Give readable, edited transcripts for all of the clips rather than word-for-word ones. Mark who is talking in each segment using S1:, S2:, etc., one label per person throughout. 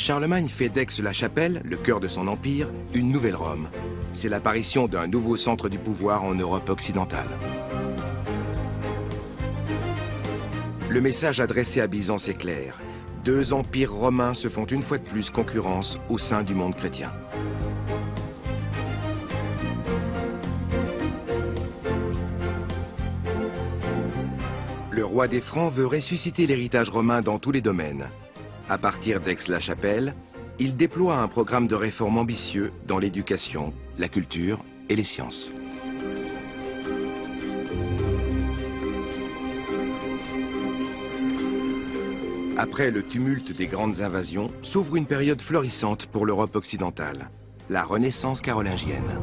S1: Charlemagne fait d'Aix-la-Chapelle, le cœur de son empire, une nouvelle Rome. C'est l'apparition d'un nouveau centre du pouvoir en Europe occidentale. Le message adressé à Byzance est clair. Deux empires romains se font une fois de plus concurrence au sein du monde chrétien. Le roi des Francs veut ressusciter l'héritage romain dans tous les domaines. À partir d'Aix-la-Chapelle, il déploie un programme de réforme ambitieux dans l'éducation, la culture et les sciences. Après le tumulte des grandes invasions, s'ouvre une période florissante pour l'Europe occidentale, la Renaissance carolingienne.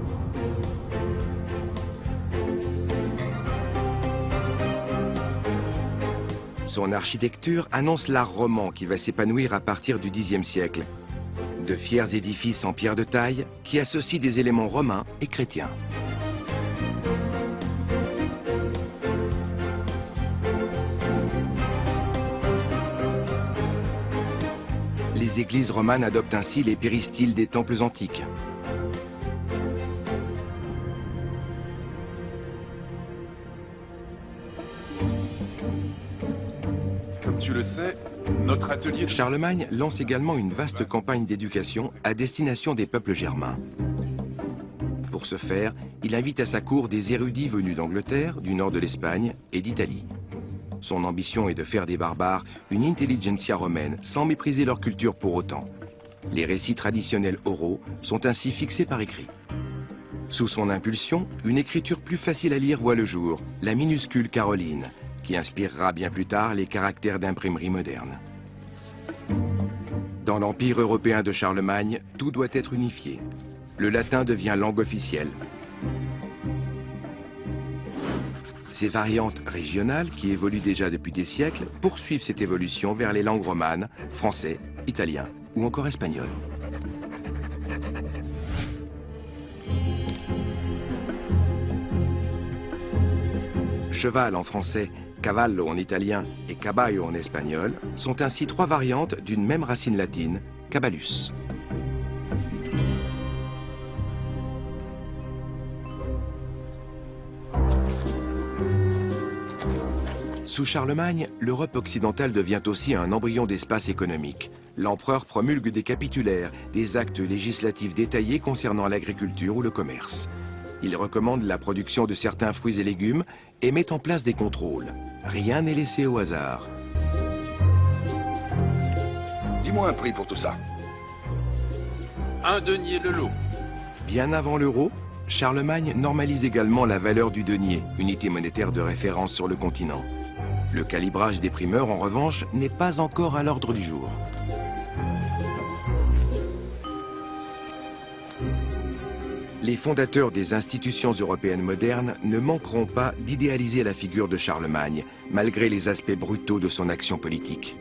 S1: Son architecture annonce l'art roman qui va s'épanouir à partir du Xe siècle. De fiers édifices en pierre de taille qui associent des éléments romains et chrétiens. Les églises romanes adoptent ainsi les péristyles des temples antiques.
S2: Tu le sais, notre atelier...
S1: Charlemagne lance également une vaste campagne d'éducation à destination des peuples germains. Pour ce faire, il invite à sa cour des érudits venus d'Angleterre, du nord de l'Espagne et d'Italie. Son ambition est de faire des barbares une intelligentsia romaine sans mépriser leur culture pour autant. Les récits traditionnels oraux sont ainsi fixés par écrit. Sous son impulsion, une écriture plus facile à lire voit le jour, la minuscule Caroline, qui inspirera bien plus tard les caractères d'imprimerie moderne. Dans l'empire européen de Charlemagne, tout doit être unifié. Le latin devient langue officielle. Ces variantes régionales, qui évoluent déjà depuis des siècles, poursuivent cette évolution vers les langues romanes, français, italien ou encore espagnol. Cheval en français, cavallo en italien et caballo en espagnol sont ainsi trois variantes d'une même racine latine, caballus. Sous Charlemagne, l'Europe occidentale devient aussi un embryon d'espace économique. L'empereur promulgue des capitulaires, des actes législatifs détaillés concernant l'agriculture ou le commerce. Il recommande la production de certains fruits et légumes et met en place des contrôles. Rien n'est laissé au hasard.
S3: Dis-moi un prix pour tout ça.
S2: 1 denier le lot.
S1: Bien avant l'euro, Charlemagne normalise également la valeur du denier, unité monétaire de référence sur le continent. Le calibrage des primeurs, en revanche, n'est pas encore à l'ordre du jour. Les fondateurs des institutions européennes modernes ne manqueront pas d'idéaliser la figure de Charlemagne, malgré les aspects brutaux de son action politique.